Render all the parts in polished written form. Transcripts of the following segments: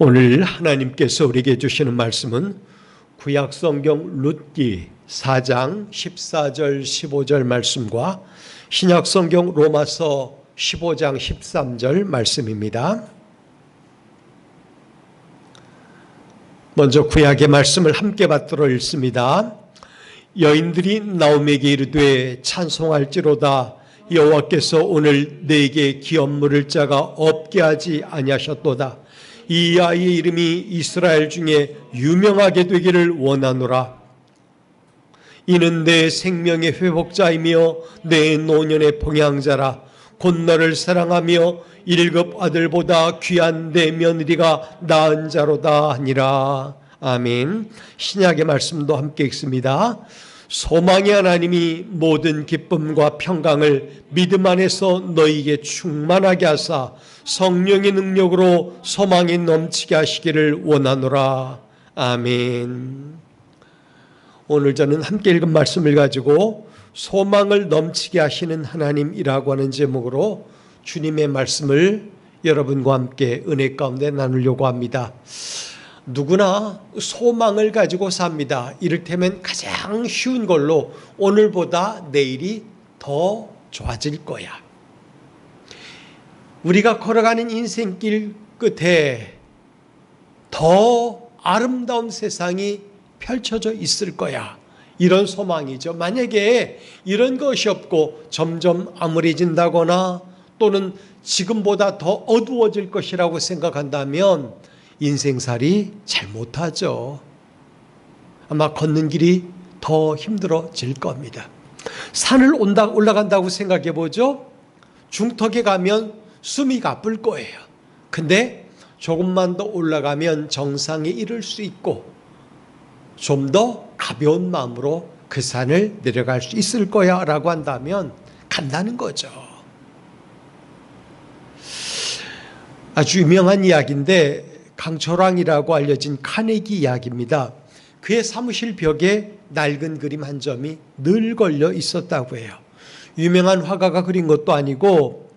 오늘 하나님께서 우리에게 주시는 말씀은 구약성경 룻기 4장 14절 15절 말씀과 신약성경 로마서 15장 13절 말씀입니다. 먼저 구약의 말씀을 함께 받들어 읽습니다. 여인들이 나오미에게 이르되 찬송할지로다 여호와께서 오늘 내게 기업 물을 자가 없게 하지 아니하셨도다. 이 아이의 이름이 이스라엘 중에 유명하게 되기를 원하노라. 이는 내 생명의 회복자이며 내 노년의 봉양자라. 곧 너를 사랑하며 일급 아들보다 귀한 내 며느리가 낳은 자로다 하니라. 아멘. 신약의 말씀도 함께 읽습니다. 소망의 하나님이 모든 기쁨과 평강을 믿음 안에서 너희에게 충만하게 하사 성령의 능력으로 소망이 넘치게 하시기를 원하노라. 아멘. 오늘 저는 함께 읽은 말씀을 가지고 소망을 넘치게 하시는 하나님이라고 하는 제목으로 주님의 말씀을 여러분과 함께 은혜 가운데 나누려고 합니다. 누구나 소망을 가지고 삽니다. 이를테면 가장 쉬운 걸로 오늘보다 내일이 더 좋아질 거야. 우리가 걸어가는 인생길 끝에 더 아름다운 세상이 펼쳐져 있을 거야. 이런 소망이죠. 만약에 이런 것이 없고 점점 암울해진다거나 또는 지금보다 더 어두워질 것이라고 생각한다면 인생살이 잘 못하죠. 아마 걷는 길이 더 힘들어질 겁니다. 산을 올라간다고 생각해 보죠. 중턱에 가면 숨이 가쁠 거예요. 근데 조금만 더 올라가면 정상에 이를 수 있고 좀 더 가벼운 마음으로 그 산을 내려갈 수 있을 거야 라고 한다면 간다는 거죠. 아주 유명한 이야기인데 강철왕이라고 알려진 카네기 이야기입니다. 그의 사무실 벽에 낡은 그림 한 점이 늘 걸려 있었다고 해요. 유명한 화가가 그린 것도 아니고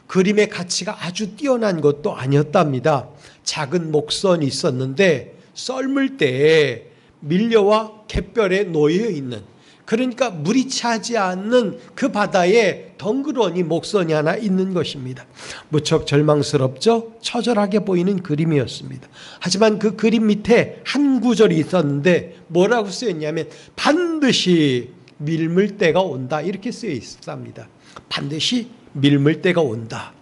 그림의 가치가 아주 뛰어난 것도 아니었답니다. 작은 목선이 있었는데 썰물 때에 밀려와 갯벌에 놓여 있는, 그러니까 물이 차지 않는 그 바다에 덩그러니 목선이 하나 있는 것입니다. 무척 절망스럽죠? 처절하게 보이는 그림이었습니다. 하지만 그 그림 밑에 한 구절이 있었는데 뭐라고 쓰였냐면 반드시 밀물 때가 온다 이렇게 쓰여 있습니다. 반드시 밀물 때가 온다.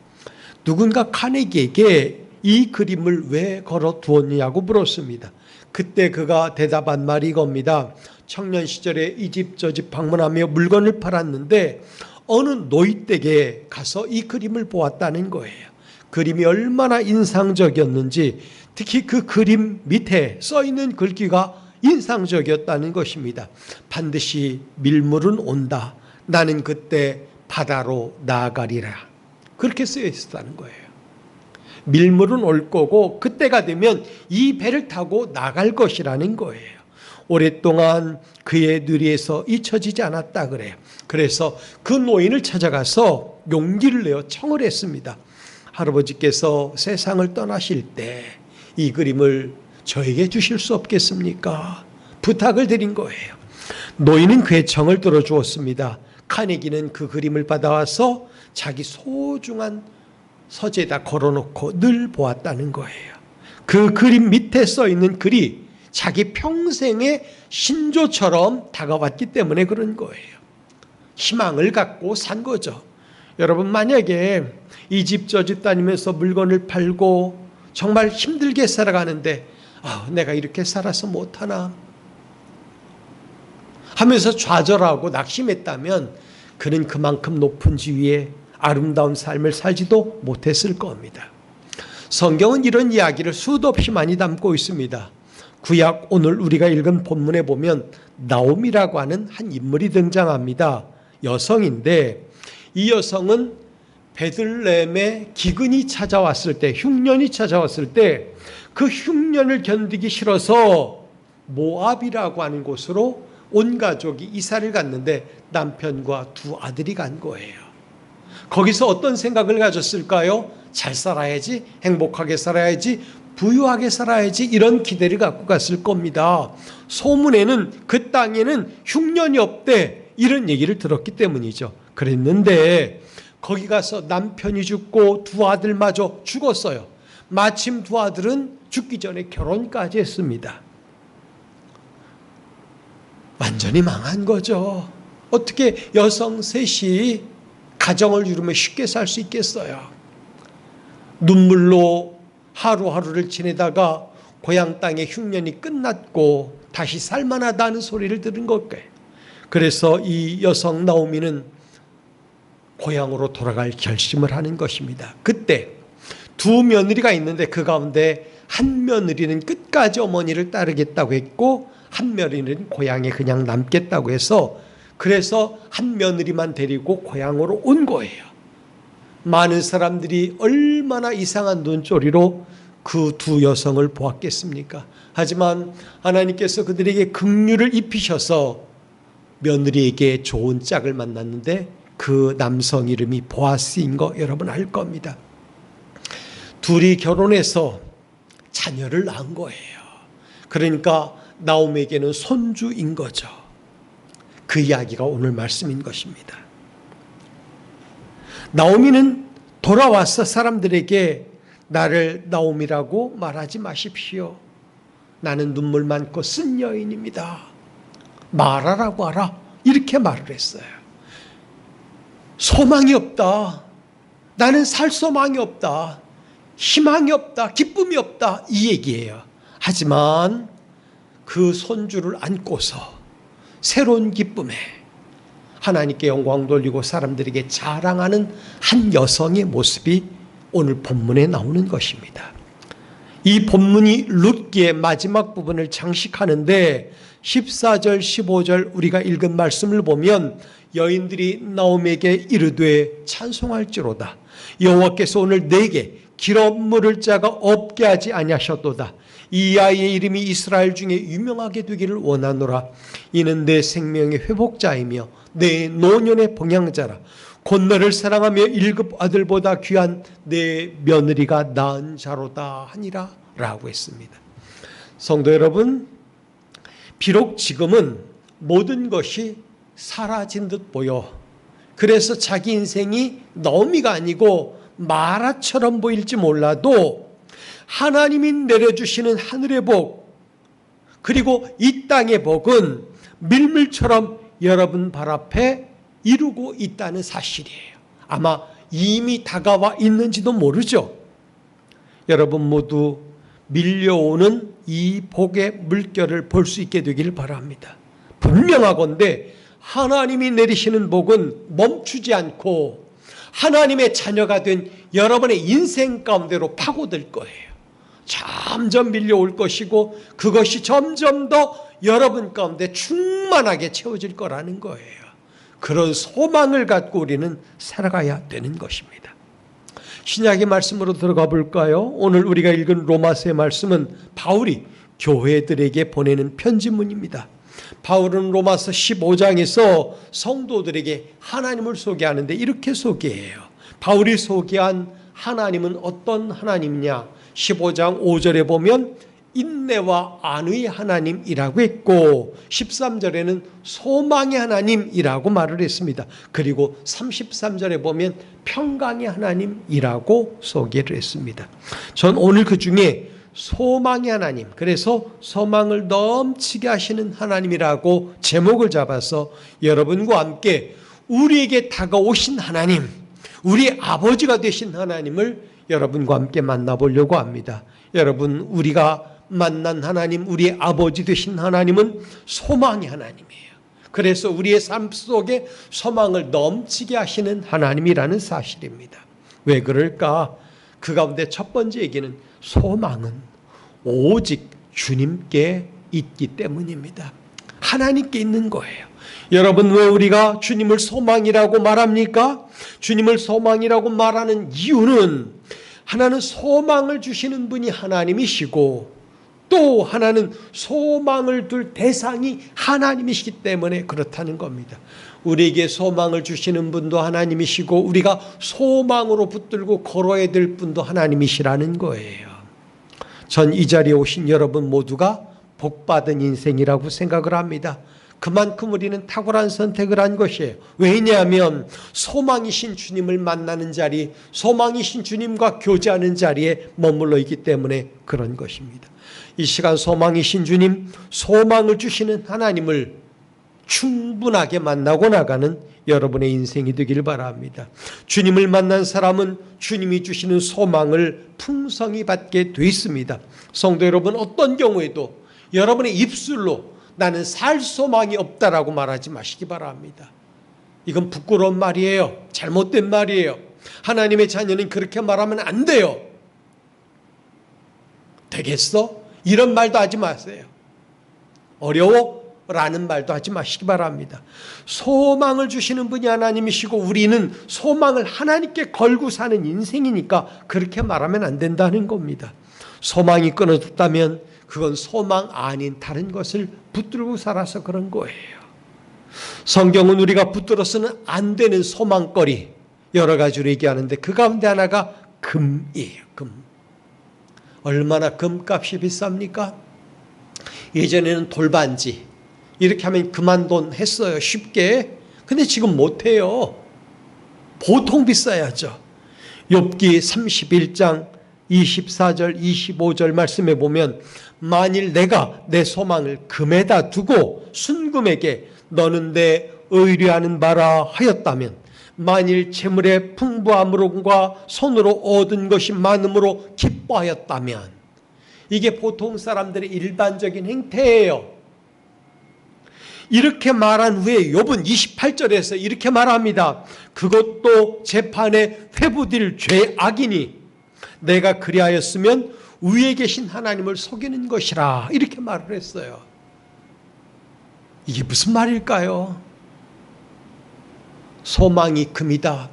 누군가 카네기에게 이 그림을 왜 걸어 두었냐고 물었습니다. 그때 그가 대답한 말이 이겁니다. 청년 시절에 이 집 저 집 방문하며 물건을 팔았는데 어느 노이댁에 가서 이 그림을 보았다는 거예요. 그림이 얼마나 인상적이었는지 특히 그 그림 밑에 써있는 글귀가 인상적이었다는 것입니다. 반드시 밀물은 온다. 나는 그때 바다로 나아가리라. 그렇게 쓰여 있었다는 거예요. 밀물은 올 거고 그때가 되면 이 배를 타고 나갈 것이라는 거예요. 오랫동안 그의 누리에서 잊혀지지 않았다 그래요. 그래서 그 노인을 찾아가서 용기를 내어 청을 했습니다. 할아버지께서 세상을 떠나실 때 이 그림을 저에게 주실 수 없겠습니까? 부탁을 드린 거예요. 노인은 그의 청을 들어주었습니다. 카네기는 그 그림을 받아와서 자기 소중한 서재에다 걸어놓고 늘 보았다는 거예요. 그 그림 밑에 써있는 글이 자기 평생의 신조처럼 다가왔기 때문에 그런 거예요. 희망을 갖고 산 거죠. 여러분, 만약에 이 집 저 집 다니면서 물건을 팔고 정말 힘들게 살아가는데 내가 이렇게 살아서 못하나 하면서 좌절하고 낙심했다면 그는 그만큼 높은 지위에 아름다운 삶을 살지도 못했을 겁니다. 성경은 이런 이야기를 수도 없이 많이 담고 있습니다. 구약 오늘 우리가 읽은 본문에 보면 나오미라고 하는 한 인물이 등장합니다. 여성인데 이 여성은 베들레헴에 기근이 찾아왔을 때, 흉년이 찾아왔을 때 그 흉년을 견디기 싫어서 모압이라고 하는 곳으로 온 가족이 이사를 갔는데 남편과 두 아들이 간 거예요. 거기서 어떤 생각을 가졌을까요? 잘 살아야지, 행복하게 살아야지, 부유하게 살아야지 이런 기대를 갖고 갔을 겁니다. 소문에는 그 땅에는 흉년이 없대 이런 얘기를 들었기 때문이죠. 그랬는데 거기 가서 남편이 죽고 두 아들마저 죽었어요. 마침 두 아들은 죽기 전에 결혼까지 했습니다. 완전히 망한 거죠. 어떻게 여성 셋이 가정을 이루며 쉽게 살 수 있겠어요? 눈물로 하루하루를 지내다가 고향 땅의 흉년이 끝났고 다시 살만하다는 소리를 들은 거예요. 그래서 이 여성 나오미는 고향으로 돌아갈 결심을 하는 것입니다. 그때 두 며느리가 있는데 그 가운데 한 며느리는 끝까지 어머니를 따르겠다고 했고 한 며느리는 고향에 그냥 남겠다고 해서 그래서 한 며느리만 데리고 고향으로 온 거예요. 많은 사람들이 얼마나 이상한 눈초리로 그 두 여성을 보았겠습니까? 하지만 하나님께서 그들에게 긍휼을 입히셔서 며느리에게 좋은 짝을 만났는데 그 남성 이름이 보아스인 거 여러분 알 겁니다. 둘이 결혼해서 자녀를 낳은 거예요. 그러니까 나오미에게는 손주인 거죠. 그 이야기가 오늘 말씀인 것입니다. 나오미는 돌아와서 사람들에게 나를 나오미라고 말하지 마십시오. 나는 눈물 많고 쓴 여인입니다. 말하라고 하라. 이렇게 말을 했어요. 소망이 없다. 나는 살 소망이 없다. 희망이 없다. 기쁨이 없다. 이 얘기예요. 하지만 그 손주를 안고서 새로운 기쁨에 하나님께 영광 돌리고 사람들에게 자랑하는 한 여성의 모습이 오늘 본문에 나오는 것입니다. 이 본문이 룻기의 마지막 부분을 장식하는데 14절 15절 우리가 읽은 말씀을 보면 여인들이 나오미에게 이르되 찬송할지로다. 여호와께서 오늘 내게 기름 물을 자가 없게 하지 아니하셨도다. 이 아이의 이름이 이스라엘 중에 유명하게 되기를 원하노라. 이는 내 생명의 회복자이며 내 노년의 봉양자라. 곧 너를 사랑하며 일곱 아들보다 귀한 내 며느리가 낳은 자로다 하니라 라고 했습니다. 성도 여러분, 비록 지금은 모든 것이 사라진 듯 보여 그래서 자기 인생이 나오미가 아니고 마라처럼 보일지 몰라도 하나님이 내려주시는 하늘의 복 그리고 이 땅의 복은 밀물처럼 여러분 발 앞에 이루고 있다는 사실이에요. 아마 이미 다가와 있는지도 모르죠. 여러분 모두 밀려오는 이 복의 물결을 볼 수 있게 되기를 바랍니다. 분명하건대 하나님이 내리시는 복은 멈추지 않고 하나님의 자녀가 된 여러분의 인생 가운데로 파고들 거예요. 점점 밀려올 것이고 그것이 점점 더 여러분 가운데 충만하게 채워질 거라는 거예요. 그런 소망을 갖고 우리는 살아가야 되는 것입니다. 신약의 말씀으로 들어가 볼까요? 오늘 우리가 읽은 로마서의 말씀은 바울이 교회들에게 보내는 편지문입니다. 바울은 로마서 15장에서 성도들에게 하나님을 소개하는데 이렇게 소개해요. 바울이 소개한 하나님은 어떤 하나님이냐? 15장 5절에 보면 인내와 안의 하나님이라고 했고 13절에는 소망의 하나님이라고 말을 했습니다. 그리고 33절에 보면 평강의 하나님이라고 소개를 했습니다. 전 오늘 그 중에 소망의 하나님, 그래서 소망을 넘치게 하시는 하나님이라고 제목을 잡아서 여러분과 함께 우리에게 다가오신 하나님, 우리 아버지가 되신 하나님을 여러분과 함께 만나보려고 합니다. 여러분, 우리가 만난 하나님, 우리의 아버지 되신 하나님은 소망의 하나님이에요. 그래서 우리의 삶 속에 소망을 넘치게 하시는 하나님이라는 사실입니다. 왜 그럴까? 그 가운데 첫 번째 얘기는 소망은 오직 주님께 있기 때문입니다. 하나님께 있는 거예요. 여러분, 왜 우리가 주님을 소망이라고 말합니까? 주님을 소망이라고 말하는 이유는 하나는 소망을 주시는 분이 하나님이시고 또 하나는 소망을 둘 대상이 하나님이시기 때문에 그렇다는 겁니다. 우리에게 소망을 주시는 분도 하나님이시고 우리가 소망으로 붙들고 걸어야 될 분도 하나님이시라는 거예요. 전 이 자리에 오신 여러분 모두가 복받은 인생이라고 생각을 합니다. 그만큼 우리는 탁월한 선택을 한 것이에요. 왜냐하면 소망이신 주님을 만나는 자리, 소망이신 주님과 교제하는 자리에 머물러 있기 때문에 그런 것입니다. 이 시간 소망이신 주님, 소망을 주시는 하나님을 충분하게 만나고 나가는 여러분의 인생이 되길 바랍니다. 주님을 만난 사람은 주님이 주시는 소망을 풍성히 받게 돼 있습니다. 성도 여러분, 어떤 경우에도 여러분의 입술로 나는 살 소망이 없다라고 말하지 마시기 바랍니다. 이건 부끄러운 말이에요. 잘못된 말이에요. 하나님의 자녀는 그렇게 말하면 안 돼요. 되겠어? 이런 말도 하지 마세요. 어려워? 라는 말도 하지 마시기 바랍니다. 소망을 주시는 분이 하나님이시고 우리는 소망을 하나님께 걸고 사는 인생이니까 그렇게 말하면 안 된다는 겁니다. 소망이 끊어졌다면 그건 소망 아닌 다른 것을 붙들고 살아서 그런 거예요. 성경은 우리가 붙들어서는 안 되는 소망거리 여러 가지로 얘기하는데 그 가운데 하나가 금이에요. 금. 얼마나 금값이 비쌉니까? 예전에는 돌반지 이렇게 하면 그만 돈 했어요. 쉽게. 근데 지금 못해요. 보통 비싸야죠. 욥기 31장 24절 25절 말씀에 보면 만일 내가 내 소망을 금에다 두고 순금에게 너는 내 의뢰하는 바라 하였다면 만일 재물의 풍부함으로과 손으로 얻은 것이 많음으로 기뻐하였다면 이게 보통 사람들의 일반적인 행태예요. 이렇게 말한 후에 욥은 28절에서 이렇게 말합니다. 그것도 재판에 회부될 죄악이니 내가 그리하였으면 위에 계신 하나님을 속이는 것이라 이렇게 말을 했어요. 이게 무슨 말일까요? 소망이 금이다.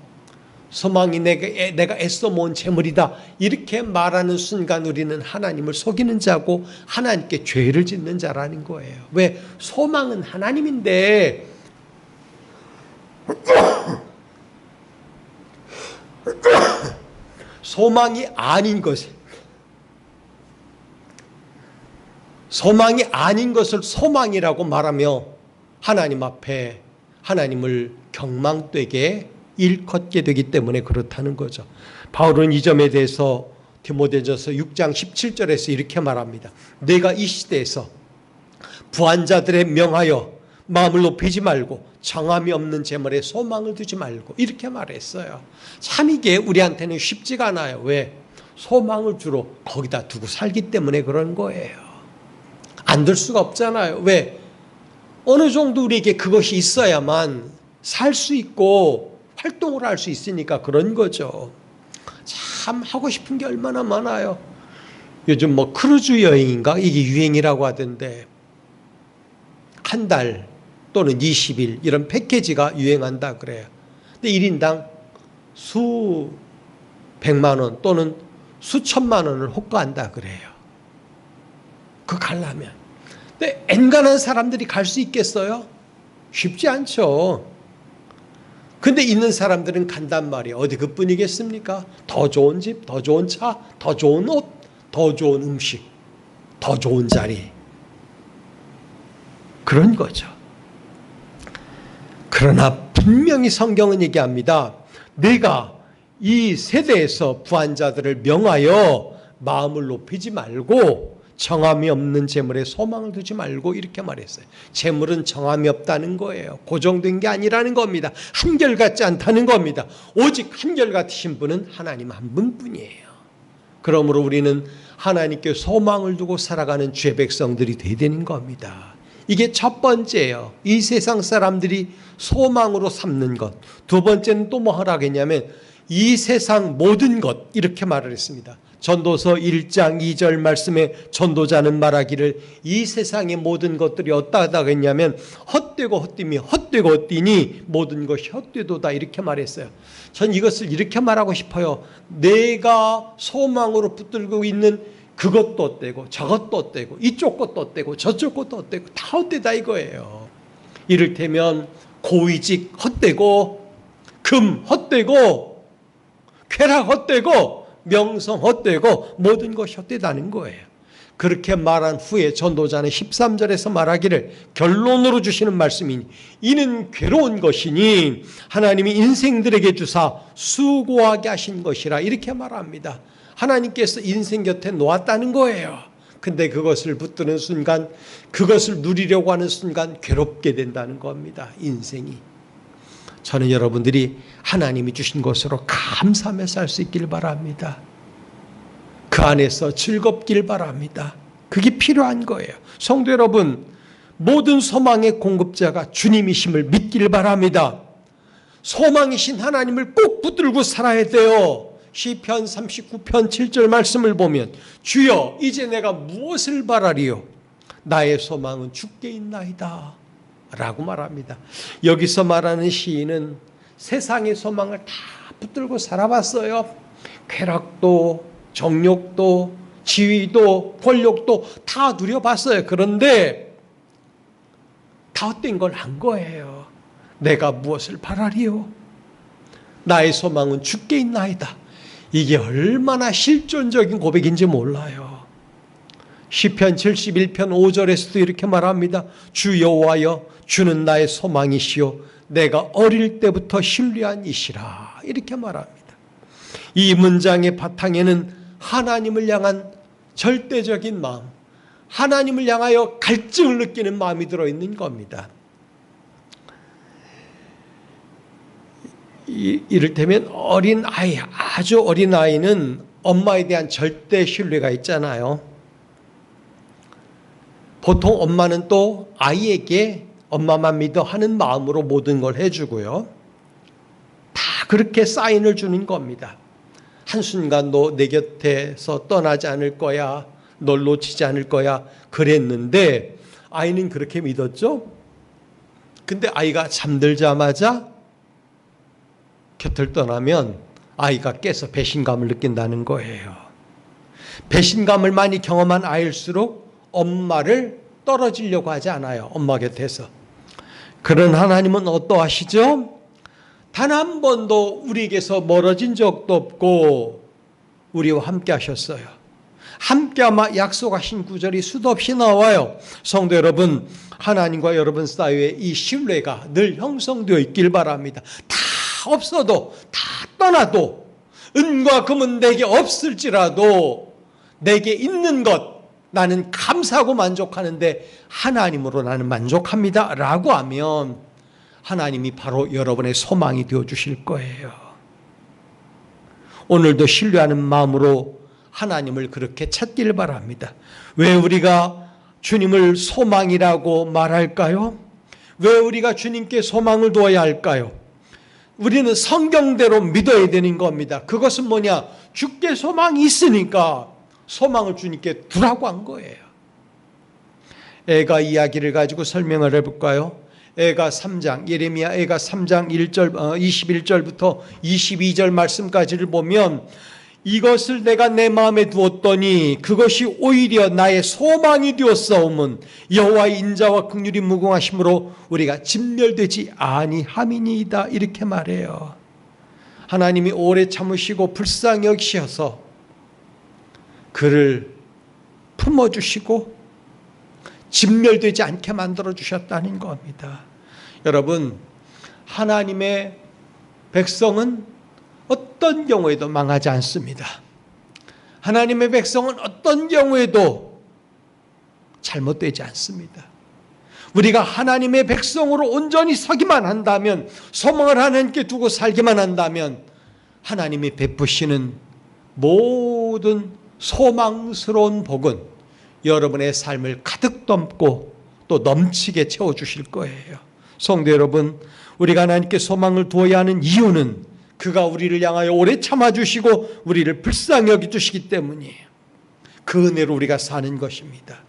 소망이 내가 애써 모은 재물이다. 이렇게 말하는 순간 우리는 하나님을 속이는 자고 하나님께 죄를 짓는 자라는 거예요. 왜? 소망은 하나님인데 소망이 아닌 것을 소망이라고 말하며 하나님 앞에 하나님을 경망되게 일컫게 되기 때문에 그렇다는 거죠. 바울은 이 점에 대해서 디모데전서 6장 17절에서 이렇게 말합니다. 내가 이 시대에서 부한 자들의 명하여 마음을 높이지 말고 정함이 없는 재물에 소망을 두지 말고 이렇게 말했어요. 참 이게 우리한테는 쉽지가 않아요. 왜? 소망을 주로 거기다 두고 살기 때문에 그런 거예요. 안 들 수가 없잖아요. 왜? 어느 정도 우리에게 그것이 있어야만 살 수 있고 활동을 할 수 있으니까 그런 거죠. 참 하고 싶은 게 얼마나 많아요. 요즘 뭐 크루즈 여행인가 이게 유행이라고 하던데 한 달 또는 20일 이런 패키지가 유행한다 그래요. 근데 1인당 수백만 원 또는 수천만 원을 호가한다 그래요. 그거 가려면. 근데 엔간한 사람들이 갈 수 있겠어요? 쉽지 않죠. 근데 있는 사람들은 간단 말이에요. 어디 그뿐이겠습니까? 더 좋은 집, 더 좋은 차, 더 좋은 옷, 더 좋은 음식, 더 좋은 자리. 그런 거죠. 그러나 분명히 성경은 얘기합니다. 내가 이 세대에서 부한 자들을 명하여 마음을 높이지 말고 정함이 없는 재물에 소망을 두지 말고 이렇게 말했어요. 재물은 정함이 없다는 거예요. 고정된 게 아니라는 겁니다. 한결같지 않다는 겁니다. 오직 한결같으신 분은 하나님 한 분뿐이에요. 그러므로 우리는 하나님께 소망을 두고 살아가는 죄 백성들이 되어야 되는 겁니다. 이게 첫 번째예요. 이 세상 사람들이 소망으로 삼는 것. 두 번째는 또 뭐 하라겠냐면 이 세상 모든 것 이렇게 말을 했습니다. 전도서 1장 2절 말씀에 전도자는 말하기를 이 세상의 모든 것들이 어떠하다 했냐면 헛되고 헛됨이 헛되고 헛되니 모든 것이 헛되도다 이렇게 말했어요. 전 이것을 이렇게 말하고 싶어요. 내가 소망으로 붙들고 있는 그것도 헛되고 저것도 헛되고 이쪽 것도 헛되고 저쪽 것도 헛되고 다 헛되다 이거예요. 이를테면 고위직 헛되고 금 헛되고 쾌락 헛되고 명성 헛되고 모든 것이 헛되다는 거예요. 그렇게 말한 후에 전도자는 13절에서 말하기를, 결론으로 주시는 말씀이니 이는 괴로운 것이니 하나님이 인생들에게 주사 수고하게 하신 것이라, 이렇게 말합니다. 하나님께서 인생 곁에 놓았다는 거예요. 근데 그것을 붙드는 순간, 그것을 누리려고 하는 순간 괴롭게 된다는 겁니다. 인생이. 저는 여러분들이 하나님이 주신 것으로 감사하며 살 수 있길 바랍니다. 그 안에서 즐겁길 바랍니다. 그게 필요한 거예요. 성도 여러분, 모든 소망의 공급자가 주님이심을 믿길 바랍니다. 소망이신 하나님을 꼭 붙들고 살아야 돼요. 시편 39편 7절 말씀을 보면, 주여 이제 내가 무엇을 바라리요? 나의 소망은 주께 있나이다 라고 말합니다. 여기서 말하는 시인은 세상의 소망을 다 붙들고 살아봤어요. 쾌락도 정욕도 지위도 권력도 다 누려봤어요. 그런데 다 헛된 걸 한 거예요. 내가 무엇을 바라리요? 나의 소망은 주께 있나이다. 이게 얼마나 실존적인 고백인지 몰라요. 시편 71편 5절에서도 이렇게 말합니다. 주 여호와여, 주는 나의 소망이시요 내가 어릴 때부터 신뢰한 이시라, 이렇게 말합니다. 이 문장의 바탕에는 하나님을 향한 절대적인 마음, 하나님을 향하여 갈증을 느끼는 마음이 들어있는 겁니다. 이를테면 어린 아이, 아주 어린 아이는 엄마에 대한 절대 신뢰가 있잖아요. 보통 엄마는 또 아이에게 엄마만 믿어 하는 마음으로 모든 걸 해주고요. 다 그렇게 사인을 주는 겁니다. 한순간도 내 곁에서 떠나지 않을 거야, 널 놓치지 않을 거야 그랬는데 아이는 그렇게 믿었죠. 근데 아이가 잠들자마자 곁을 떠나면 아이가 깨서 배신감을 느낀다는 거예요. 배신감을 많이 경험한 아이일수록 엄마를 떨어지려고 하지 않아요. 엄마 곁에서. 그런 하나님은 어떠하시죠? 단 한 번도 우리에게서 멀어진 적도 없고 우리와 함께 하셨어요. 함께 아마 약속하신 구절이 수도 없이 나와요. 성도 여러분, 하나님과 여러분 사이에 이 신뢰가 늘 형성되어 있길 바랍니다. 다 없어도, 다 떠나도, 은과 금은 내게 없을지라도 내게 있는 것 나는 감사하고 만족하는데 하나님으로 나는 만족합니다 라고 하면 하나님이 바로 여러분의 소망이 되어주실 거예요. 오늘도 신뢰하는 마음으로 하나님을 그렇게 찾길 바랍니다. 왜 우리가 주님을 소망이라고 말할까요? 왜 우리가 주님께 소망을 두어야 할까요? 우리는 성경대로 믿어야 되는 겁니다. 그것은 뭐냐? 주께 소망이 있으니까 소망을 주님께 두라고 한 거예요. 애가 이야기를 가지고 설명을 해볼까요? 애가 3장, 예레미야 애가 3장 1절, 21절부터 22절 말씀까지를 보면 이것을 내가 내 마음에 두었더니 그것이 오히려 나의 소망이 되었사오면 여호와의 인자와 긍휼이 무궁하심으로 우리가 진멸되지 아니함이니이다, 이렇게 말해요. 하나님이 오래 참으시고 불쌍히 여기셔서 그를 품어주시고 진멸되지 않게 만들어주셨다는 겁니다. 여러분, 하나님의 백성은 어떤 경우에도 망하지 않습니다. 하나님의 백성은 어떤 경우에도 잘못되지 않습니다. 우리가 하나님의 백성으로 온전히 서기만 한다면, 소망을 하나님께 두고 살기만 한다면 하나님이 베푸시는 모든 소망스러운 복은 여러분의 삶을 가득 덮고 또 넘치게 채워주실 거예요. 성도 여러분, 우리가 하나님께 소망을 두어야 하는 이유는 그가 우리를 향하여 오래 참아주시고 우리를 불쌍히 여겨주시기 때문이에요. 그 은혜로 우리가 사는 것입니다.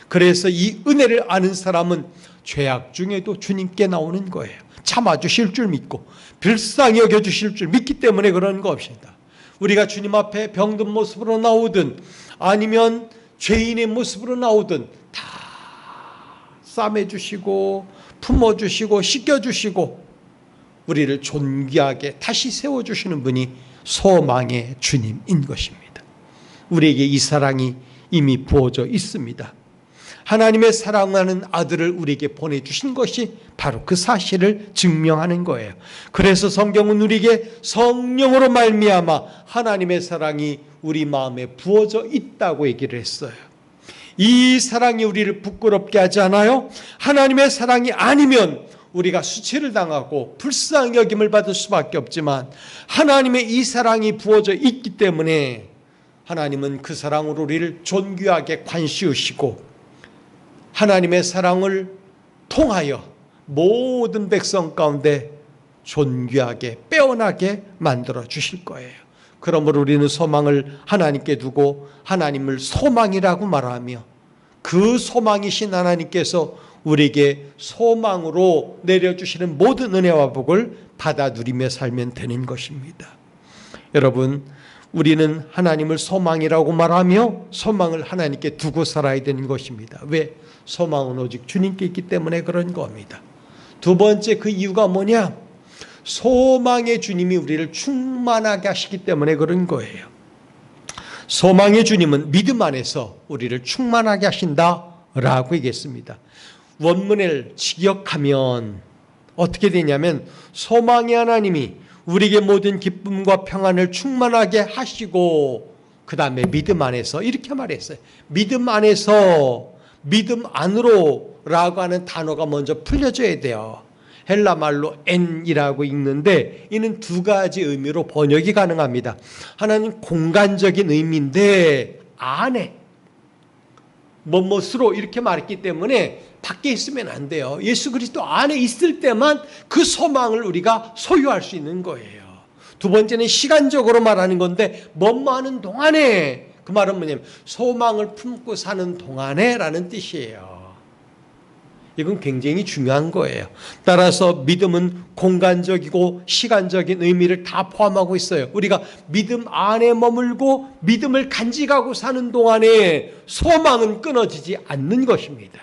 그래서 이 은혜를 아는 사람은 죄악 중에도 주님께 나오는 거예요. 참아주실 줄 믿고 불쌍히 여겨주실 줄 믿기 때문에 그런 것입니다. 우리가 주님 앞에 병든 모습으로 나오든 아니면 죄인의 모습으로 나오든 다 싸매주시고 품어주시고 씻겨주시고 우리를 존귀하게 다시 세워주시는 분이 소망의 주님인 것입니다. 우리에게 이 사랑이 이미 부어져 있습니다. 하나님의 사랑하는 아들을 우리에게 보내주신 것이 바로 그 사실을 증명하는 거예요. 그래서 성경은 우리에게 성령으로 말미암아 하나님의 사랑이 우리 마음에 부어져 있다고 얘기를 했어요. 이 사랑이 우리를 부끄럽게 하지 않아요? 하나님의 사랑이 아니면 우리가 수치를 당하고 불쌍히 여김을 받을 수밖에 없지만 하나님의 이 사랑이 부어져 있기 때문에 하나님은 그 사랑으로 우리를 존귀하게 관시우시고 하나님의 사랑을 통하여 모든 백성 가운데 존귀하게 빼어나게 만들어 주실 거예요. 그러므로 우리는 소망을 하나님께 두고 하나님을 소망이라고 말하며 그 소망이신 하나님께서 우리에게 소망으로 내려주시는 모든 은혜와 복을 받아 누리며 살면 되는 것입니다. 여러분, 우리는 하나님을 소망이라고 말하며 소망을 하나님께 두고 살아야 되는 것입니다. 왜? 소망은 오직 주님께 있기 때문에 그런 겁니다. 두 번째 그 이유가 뭐냐? 소망의 주님이 우리를 충만하게 하시기 때문에 그런 거예요. 소망의 주님은 믿음 안에서 우리를 충만하게 하신다라고 얘기했습니다. 원문을 직역하면 어떻게 되냐면 소망의 하나님이 우리에게 모든 기쁨과 평안을 충만하게 하시고 그 다음에 믿음 안에서 이렇게 말했어요. 믿음 안에서 믿음 안으로 라고 하는 단어가 먼저 풀려져야 돼요. 헬라 말로 엔이라고 읽는데 이는 두 가지 의미로 번역이 가능합니다. 하나는 공간적인 의미인데 안에 뭐뭐스로 이렇게 말했기 때문에 밖에 있으면 안 돼요. 예수 그리스도 안에 있을 때만 그 소망을 우리가 소유할 수 있는 거예요. 두 번째는 시간적으로 말하는 건데 뭐뭐 하는 동안에, 그 말은 뭐냐면 소망을 품고 사는 동안에 라는 뜻이에요. 이건 굉장히 중요한 거예요. 따라서 믿음은 공간적이고 시간적인 의미를 다 포함하고 있어요. 우리가 믿음 안에 머물고 믿음을 간직하고 사는 동안에 소망은 끊어지지 않는 것입니다.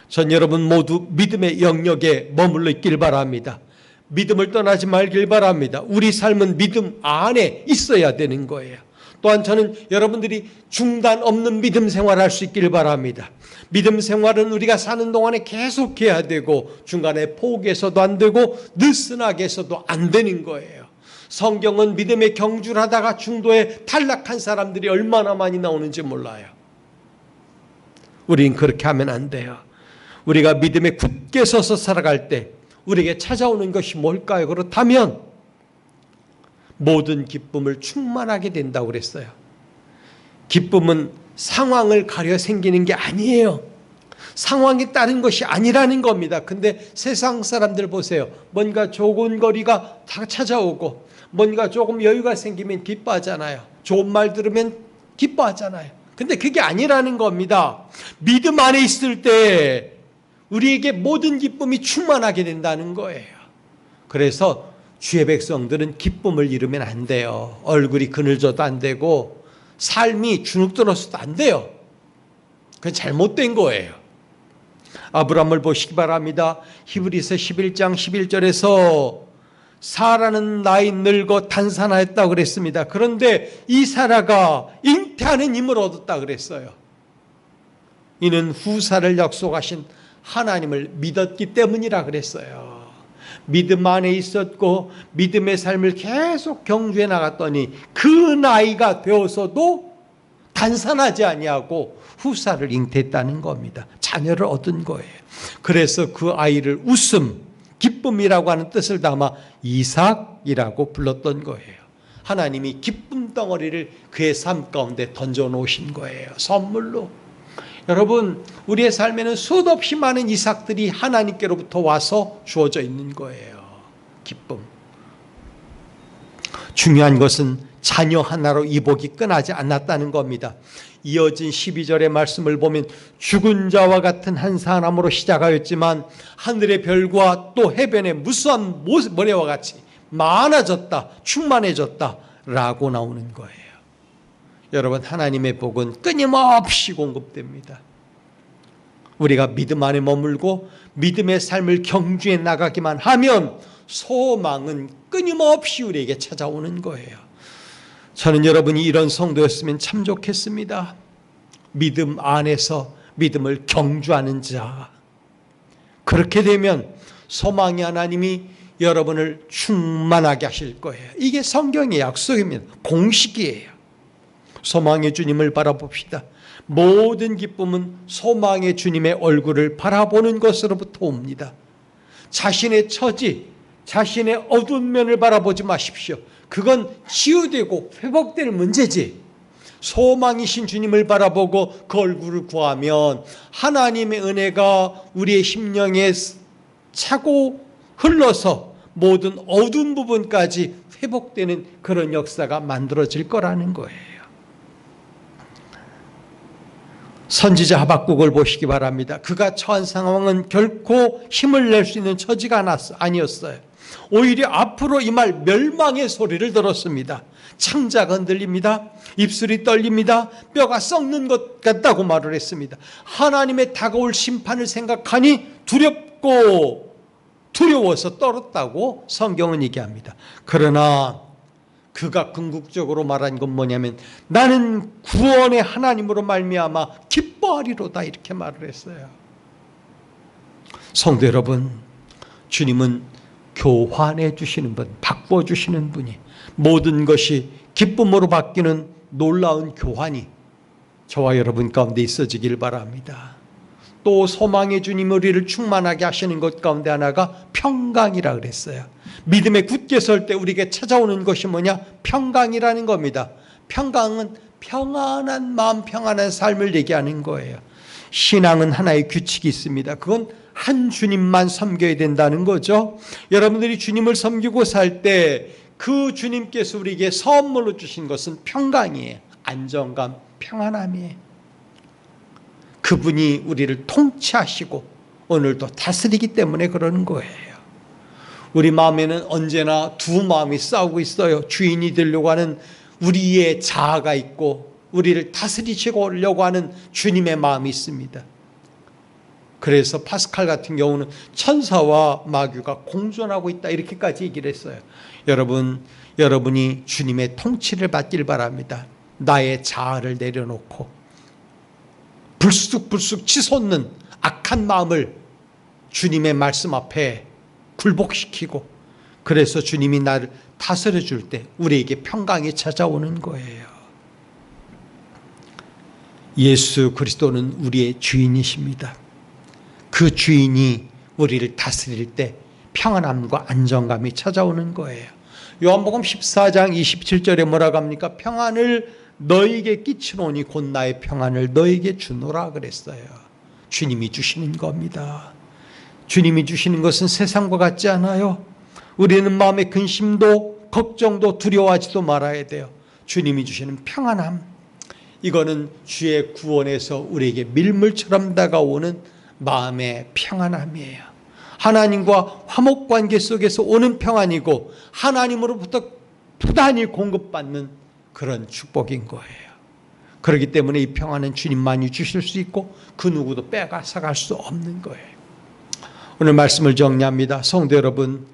전 여러분 모두 믿음의 영역에 머물러 있길 바랍니다. 믿음을 떠나지 말길 바랍니다. 우리 삶은 믿음 안에 있어야 되는 거예요. 또한 저는 여러분들이 중단 없는 믿음 생활을 할 수 있기를 바랍니다. 믿음 생활은 우리가 사는 동안에 계속해야 되고 중간에 포기해서도 안 되고 느슨하게 해서도 안 되는 거예요. 성경은 믿음의 경주를 하다가 중도에 탈락한 사람들이 얼마나 많이 나오는지 몰라요. 우린 그렇게 하면 안 돼요. 우리가 믿음에 굳게 서서 살아갈 때 우리에게 찾아오는 것이 뭘까요? 그렇다면 모든 기쁨을 충만하게 된다고 그랬어요. 기쁨은 상황을 가려 생기는 게 아니에요. 상황에 따른 것이 아니라는 겁니다. 근데 세상 사람들 보세요. 뭔가 조곤거리가 다 찾아오고 뭔가 조금 여유가 생기면 기뻐하잖아요. 좋은 말 들으면 기뻐하잖아요. 근데 그게 아니라는 겁니다. 믿음 안에 있을 때 우리에게 모든 기쁨이 충만하게 된다는 거예요. 그래서 주의 백성들은 기쁨을 잃으면 안 돼요. 얼굴이 그늘져도 안 되고 삶이 주눅들어서도 안 돼요. 그건 잘못된 거예요. 아브라함을 보시기 바랍니다. 히브리서 11장 11절에서 사라는 나이 늙어 단산하였다고 그랬습니다. 그런데 이 사라가 잉태하는 힘을 얻었다 그랬어요. 이는 후사를 약속하신 하나님을 믿었기 때문이라 그랬어요. 믿음 안에 있었고 믿음의 삶을 계속 경주해 나갔더니 그 나이가 되어서도 단산하지 아니하고 후사를 잉태했다는 겁니다. 자녀를 얻은 거예요. 그래서 그 아이를 웃음, 기쁨이라고 하는 뜻을 담아 이삭이라고 불렀던 거예요. 하나님이 기쁨 덩어리를 그의 삶 가운데 던져놓으신 거예요. 선물로. 여러분, 우리의 삶에는 수도 없이 많은 이삭들이 하나님께로부터 와서 주어져 있는 거예요. 기쁨. 중요한 것은 자녀 하나로 이복이 끝나지 않았다는 겁니다. 이어진 12절의 말씀을 보면 죽은 자와 같은 한 사람으로 시작하였지만 하늘의 별과 또 해변의 무수한 모래와 같이 많아졌다, 충만해졌다 라고 나오는 거예요. 여러분, 하나님의 복은 끊임없이 공급됩니다. 우리가 믿음 안에 머물고 믿음의 삶을 경주해 나가기만 하면 소망은 끊임없이 우리에게 찾아오는 거예요. 저는 여러분이 이런 성도였으면 참 좋겠습니다. 믿음 안에서 믿음을 경주하는 자. 그렇게 되면 소망의 하나님이 여러분을 충만하게 하실 거예요. 이게 성경의 약속입니다. 공식이에요. 소망의 주님을 바라봅시다. 모든 기쁨은 소망의 주님의 얼굴을 바라보는 것으로부터 옵니다. 자신의 처지, 자신의 어두운 면을 바라보지 마십시오. 그건 치유되고 회복될 문제지. 소망이신 주님을 바라보고 그 얼굴을 구하면 하나님의 은혜가 우리의 심령에 차고 흘러서 모든 어두운 부분까지 회복되는 그런 역사가 만들어질 거라는 거예요. 선지자 하박국을 보시기 바랍니다. 그가 처한 상황은 결코 힘을 낼 수 있는 처지가 아니었어요. 오히려 앞으로 임할 멸망의 소리를 들었습니다. 창자가 흔들립니다. 입술이 떨립니다. 뼈가 썩는 것 같다고 말을 했습니다. 하나님의 다가올 심판을 생각하니 두렵고 두려워서 떨었다고 성경은 얘기합니다. 그러나 그가 궁극적으로 말한 건 뭐냐면 나는 구원의 하나님으로 말미암아 기뻐하리로다 이렇게 말을 했어요. 성도 여러분, 주님은 교환해 주시는 분, 바꿔 주시는 분이 모든 것이 기쁨으로 바뀌는 놀라운 교환이 저와 여러분 가운데 있어지길 바랍니다. 또 소망의 주님 우리를 충만하게 하시는 것 가운데 하나가 평강이라 그랬어요. 믿음에 굳게 설 때 우리에게 찾아오는 것이 뭐냐? 평강이라는 겁니다. 평강은 평안한 마음, 평안한 삶을 얘기하는 거예요. 신앙은 하나의 규칙이 있습니다. 그건 한 주님만 섬겨야 된다는 거죠. 여러분들이 주님을 섬기고 살 때 그 주님께서 우리에게 선물로 주신 것은 평강이에요. 안정감, 평안함이에요. 그분이 우리를 통치하시고 오늘도 다스리기 때문에 그러는 거예요. 우리 마음에는 언제나 두 마음이 싸우고 있어요. 주인이 되려고 하는 우리의 자아가 있고 우리를 다스리시려고 하는 주님의 마음이 있습니다. 그래서 파스칼 같은 경우는 천사와 마귀가 공존하고 있다 이렇게까지 얘기를 했어요. 여러분이 주님의 통치를 받길 바랍니다. 나의 자아를 내려놓고 불쑥불쑥 치솟는 악한 마음을 주님의 말씀 앞에 굴복시키고 그래서 주님이 나를 다스려 줄 때 우리에게 평강이 찾아오는 거예요. 예수 그리스도는 우리의 주인이십니다. 그 주인이 우리를 다스릴 때 평안함과 안정감이 찾아오는 거예요. 요한복음 14장 27절에 뭐라고 합니까? 평안을 너에게 끼치노니 곧 나의 평안을 너에게 주노라 그랬어요. 주님이 주시는 겁니다. 주님이 주시는 것은 세상과 같지 않아요. 우리는 마음의 근심도 걱정도 두려워하지도 말아야 돼요. 주님이 주시는 평안함, 이거는 주의 구원에서 우리에게 밀물처럼 다가오는 마음의 평안함이에요. 하나님과 화목관계 속에서 오는 평안이고 하나님으로부터 부단히 공급받는 그런 축복인 거예요. 그렇기 때문에 이 평안은 주님만이 주실 수 있고 그 누구도 빼앗아갈 수 없는 거예요. 오늘 말씀을 정리합니다. 성도 여러분,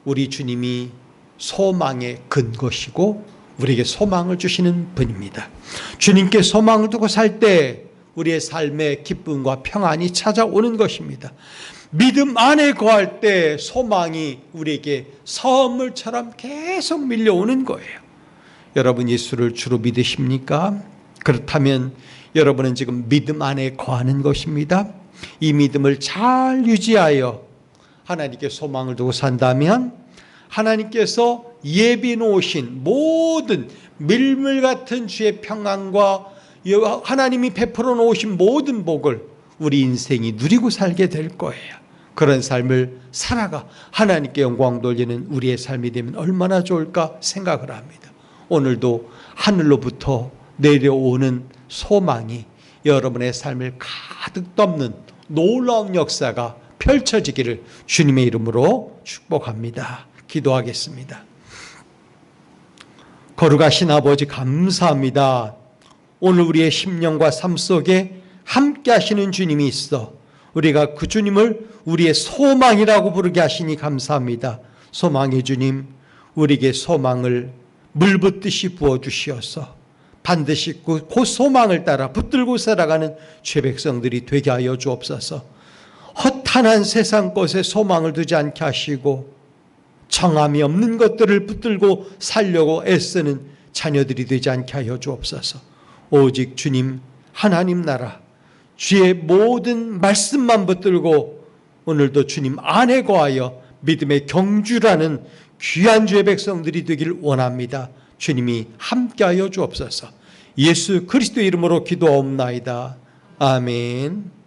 우리 주님이 소망의 근거시고 우리에게 소망을 주시는 분입니다. 주님께 소망을 두고 살 때 우리의 삶에 기쁨과 평안이 찾아오는 것입니다. 믿음 안에 거할 때 소망이 우리에게 선물처럼 계속 밀려오는 거예요. 여러분 예수를 주로 믿으십니까? 그렇다면 여러분은 지금 믿음 안에 거하는 것입니다. 이 믿음을 잘 유지하여 하나님께 소망을 두고 산다면 하나님께서 예비 놓으신 모든 밀물 같은 주의 평안과 하나님이 베풀어 놓으신 모든 복을 우리 인생이 누리고 살게 될 거예요. 그런 삶을 살아가 하나님께 영광 돌리는 우리의 삶이 되면 얼마나 좋을까 생각을 합니다. 오늘도 하늘로부터 내려오는 소망이 여러분의 삶을 가득 덮는 놀라운 역사가 펼쳐지기를 주님의 이름으로 축복합니다. 기도하겠습니다. 거룩하신 아버지 감사합니다. 오늘 우리의 심령과 삶 속에 함께 하시는 주님이 있어 우리가 그 주님을 우리의 소망이라고 부르게 하시니 감사합니다. 소망의 주님, 우리에게 소망을 물붓듯이 부어주시어서 반드시 그 소망을 따라 붙들고 살아가는 죄 백성들이 되게 하여 주옵소서. 허탄한 세상 것에 소망을 두지 않게 하시고 정함이 없는 것들을 붙들고 살려고 애쓰는 자녀들이 되지 않게 하여 주옵소서. 오직 주님 하나님 나라 주의 모든 말씀만 붙들고 오늘도 주님 안에 거하여 믿음의 경주라는 귀한 주의 백성들이 되길 원합니다. 주님이 함께하여 주옵소서. 예수 그리스도 이름으로 기도하옵나이다. 아멘.